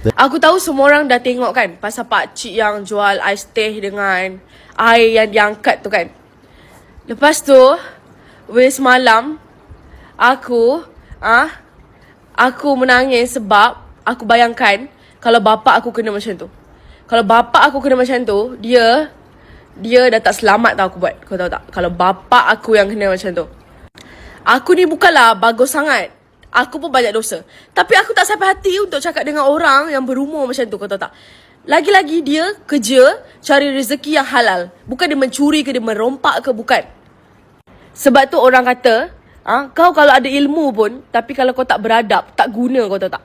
Aku tahu semua orang dah tengok kan pasal pakcik yang jual ais teh dengan air yang diangkat tu kan. Lepas tu, semalam aku menangis sebab aku bayangkan kalau bapak aku kena macam tu. Kalau bapak aku kena macam tu, dia dah tak selamat tau aku buat. Kau tahu tak? Kalau bapak aku yang kena macam tu. Aku ni bukanlah bagus sangat. Aku pun banyak dosa. Tapi aku tak sampai hati untuk cakap dengan orang yang berumur macam tu, kau tahu tak? Lagi-lagi dia kerja cari rezeki yang halal. Bukan dia mencuri ke, dia merompak ke, bukan. Sebab tu orang kata, kau kalau ada ilmu pun, tapi kalau kau tak beradab, tak guna, kau tahu tak?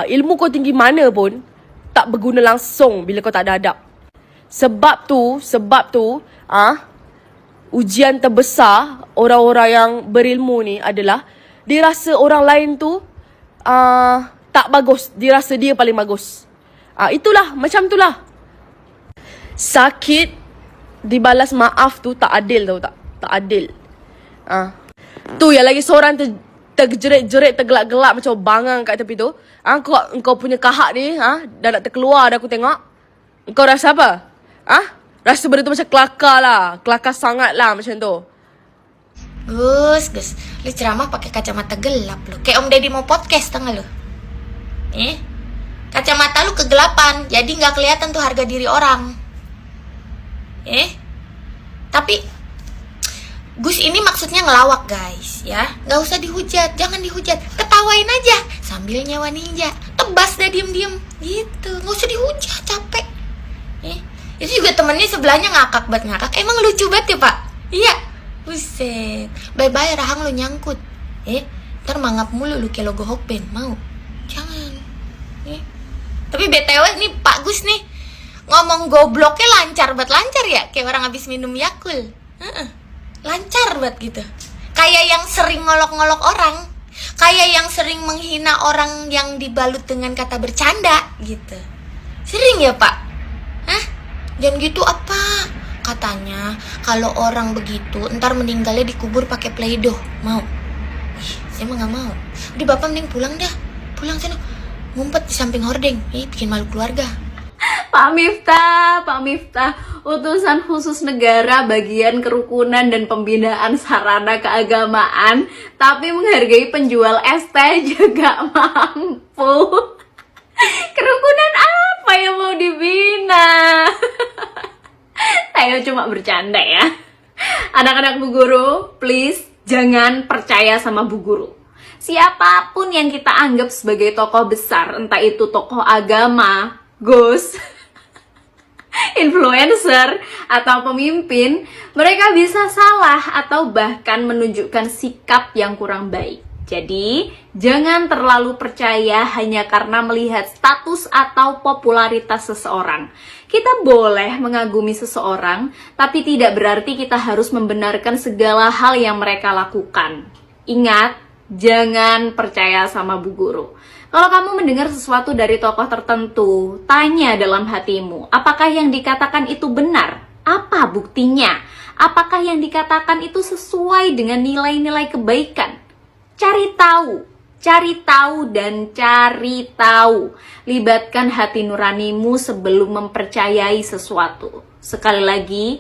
Ilmu kau tinggi mana pun, tak berguna langsung bila kau tak ada adab. Sebab tu, ujian terbesar orang-orang yang berilmu ni adalah dia rasa orang lain tu tak bagus. Dia rasa dia paling bagus. Itulah, macam itulah. Sakit dibalas maaf tu tak adil, tahu tak? Tak adil. Tu yang lagi seorang terjerit-jerit, tergelak-gelak macam bangang kat tepi tu. Kau punya kahak ni dah nak terkeluar dah aku tengok. Kau rasa apa? Rasa benda tu macam kelakar lah. Kelakar sangat lah macam tu. Gus, lu ceramah pakai kacamata gelap lu. Kayak Om Deddy mau podcast, tau gak lu? Kacamata lu kegelapan, jadi nggak kelihatan tuh harga diri orang. Tapi Gus ini maksudnya ngelawak guys, ya. Nggak usah dihujat, jangan dihujat. Ketawain aja sambil nyawa ninja. Tebas deh diem-diem, gitu. Nggak usah dihujat, capek. Itu juga temennya sebelahnya ngakak banget ngakak. Emang lucu banget ya pak? Iya. Buset, bye-bye rahang lo nyangkut. Ntar mangap mulu lu kayak logo Hokben. Mau? Jangan. Tapi BTW nih Pak Gus nih ngomong gobloknya lancar ya. Kayak orang habis minum Yakult. Lancar banget gitu. Kayak yang sering ngolok-ngolok orang. Kayak yang sering menghina orang yang dibalut dengan kata bercanda gitu. Sering ya Pak? Jangan gitu apa? Katanya kalau orang begitu ntar meninggalnya dikubur pakai playdoh. Mau? Saya mah gak mau. Udah bapak mending pulang dah. Pulang sana. Ngumpet di samping hordeng. Bikin malu keluarga. Pak Miftah, utusan khusus negara bagian kerukunan dan pembinaan sarana keagamaan, tapi menghargai penjual es teh juga mampu. Kerukunan apa yang mau dibina? Saya cuma bercanda ya. Anak-anak Bu Guru, please jangan percaya sama Bu Guru. Siapapun yang kita anggap sebagai tokoh besar, entah itu tokoh agama, Gus, influencer, atau pemimpin, mereka bisa salah atau bahkan menunjukkan sikap yang kurang baik. Jadi, jangan terlalu percaya hanya karena melihat status atau popularitas seseorang. Kita boleh mengagumi seseorang, tapi tidak berarti kita harus membenarkan segala hal yang mereka lakukan. Ingat, jangan percaya sama Bu Guru. Kalau kamu mendengar sesuatu dari tokoh tertentu, tanya dalam hatimu, apakah yang dikatakan itu benar? Apa buktinya? Apakah yang dikatakan itu sesuai dengan nilai-nilai kebaikan? Cari tahu dan cari tahu. Libatkan hati nuranimu sebelum mempercayai sesuatu. Sekali lagi,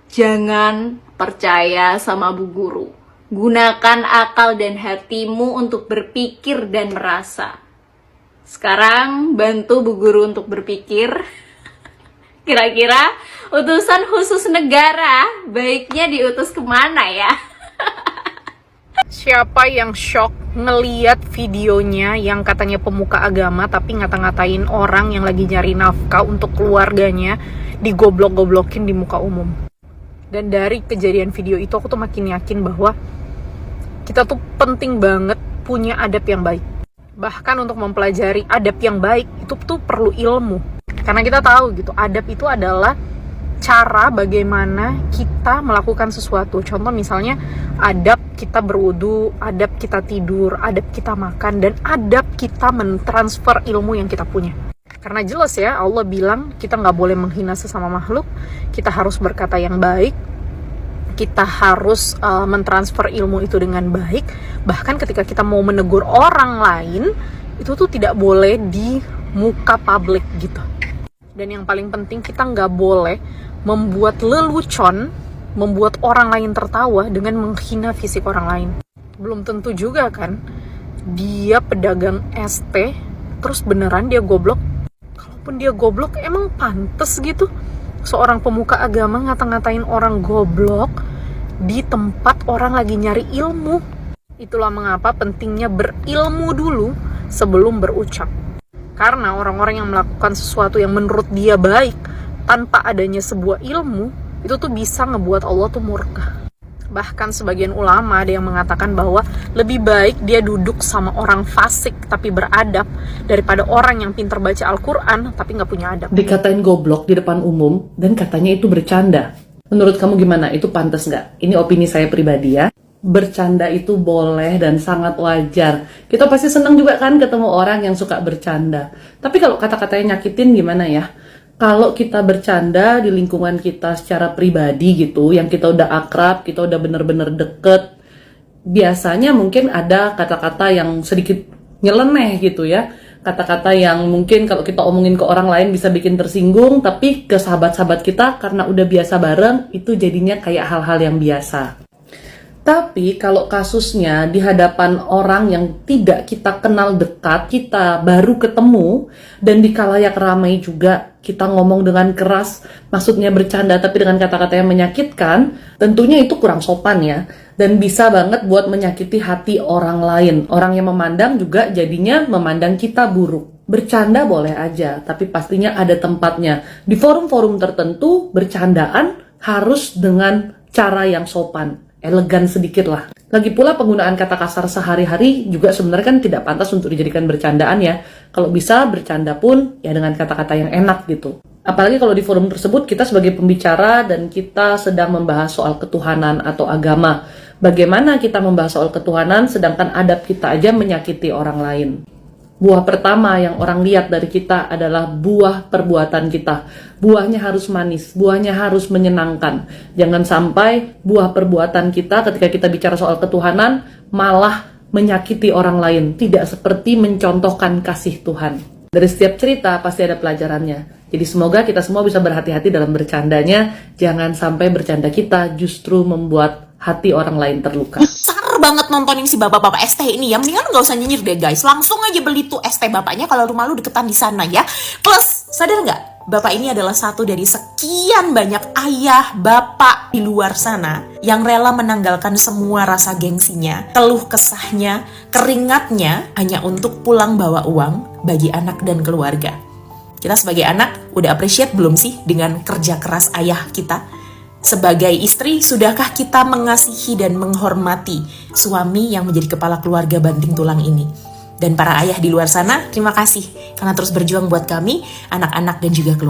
jangan percaya sama Bu Guru. Gunakan akal dan hatimu untuk berpikir dan merasa. Sekarang bantu Bu Guru untuk berpikir. Kira-kira utusan khusus negara baiknya diutus kemana ya? Siapa yang shock ngeliat videonya yang katanya pemuka agama tapi ngata-ngatain orang yang lagi nyari nafkah untuk keluarganya digoblok-goblokin di muka umum. Dan dari kejadian video itu aku tuh makin yakin bahwa kita tuh penting banget punya adab yang baik. Bahkan untuk mempelajari adab yang baik itu tuh perlu ilmu. Karena kita tahu gitu, adab itu adalah cara bagaimana kita melakukan sesuatu. Contoh misalnya adab kita berwudu, adab kita tidur, adab kita makan, dan adab kita mentransfer ilmu yang kita punya. Karena jelas ya, Allah bilang kita nggak boleh menghina sesama makhluk, kita harus berkata yang baik, kita harus mentransfer ilmu itu dengan baik. Bahkan ketika kita mau menegur orang lain, itu tuh tidak boleh di muka publik gitu. Dan yang paling penting, kita nggak boleh membuat lelucon, membuat orang lain tertawa dengan menghina fisik orang lain. Belum tentu juga kan dia pedagang ST terus beneran dia goblok. Kalaupun dia goblok, emang pantes gitu seorang pemuka agama ngata-ngatain orang goblok di tempat orang lagi nyari ilmu? Itulah mengapa pentingnya berilmu dulu sebelum berucap. Karena orang-orang yang melakukan sesuatu yang menurut dia baik tanpa adanya sebuah ilmu, itu tuh bisa ngebuat Allah tuh murka. Bahkan sebagian ulama ada yang mengatakan bahwa lebih baik dia duduk sama orang fasik tapi beradab daripada orang yang pintar baca Al-Quran tapi nggak punya adab. Dikatain goblok di depan umum dan katanya itu bercanda. Menurut kamu gimana? Itu pantas nggak? Ini opini saya pribadi ya. Bercanda itu boleh dan sangat wajar. Kita pasti senang juga kan ketemu orang yang suka bercanda. Tapi kalau kata-katanya nyakitin gimana ya? Kalau kita bercanda di lingkungan kita secara pribadi gitu, yang kita udah akrab, kita udah bener-bener deket, biasanya mungkin ada kata-kata yang sedikit nyeleneh gitu ya. Kata-kata yang mungkin kalau kita omongin ke orang lain bisa bikin tersinggung, tapi ke sahabat-sahabat kita karena udah biasa bareng, itu jadinya kayak hal-hal yang biasa. Tapi kalau kasusnya di hadapan orang yang tidak kita kenal dekat, kita baru ketemu, dan di khalayak ramai juga kita ngomong dengan keras, maksudnya bercanda tapi dengan kata-kata yang menyakitkan, tentunya itu kurang sopan ya, dan bisa banget buat menyakiti hati orang lain. Orang yang memandang juga jadinya memandang kita buruk. Bercanda boleh aja, tapi pastinya ada tempatnya. Di forum-forum tertentu, bercandaan harus dengan cara yang sopan, elegan sedikit lah. Lagi pula penggunaan kata kasar sehari-hari juga sebenarnya kan tidak pantas untuk dijadikan bercandaan ya. Kalau bisa bercanda pun ya dengan kata-kata yang enak gitu. Apalagi kalau di forum tersebut kita sebagai pembicara dan kita sedang membahas soal ketuhanan atau agama. Bagaimana kita membahas soal ketuhanan sedangkan adab kita aja menyakiti orang lain. Buah pertama yang orang lihat dari kita adalah buah perbuatan kita. Buahnya harus manis, buahnya harus menyenangkan. Jangan sampai buah perbuatan kita ketika kita bicara soal ketuhanan malah menyakiti orang lain. Tidak seperti mencontohkan kasih Tuhan. Dari setiap cerita pasti ada pelajarannya. Jadi semoga kita semua bisa berhati-hati dalam bercandanya. Jangan sampai bercanda kita justru membuat hati orang lain terluka. Besar banget nontonin si bapak-bapak ST ini ya. Mendingan gak usah nyinyir deh guys. Langsung aja beli tuh ST bapaknya kalau rumah lu deketan di sana ya. Plus, sadar gak? Bapak ini adalah satu dari sekian banyak ayah, bapak di luar sana yang rela menanggalkan semua rasa gengsinya, keluh kesahnya, keringatnya hanya untuk pulang bawa uang bagi anak dan keluarga. Kita sebagai anak udah appreciate belum sih dengan kerja keras ayah kita? Sebagai istri, sudahkah kita mengasihi dan menghormati suami yang menjadi kepala keluarga banting tulang ini? Dan para ayah di luar sana, terima kasih karena terus berjuang buat kami, anak-anak dan juga keluarga.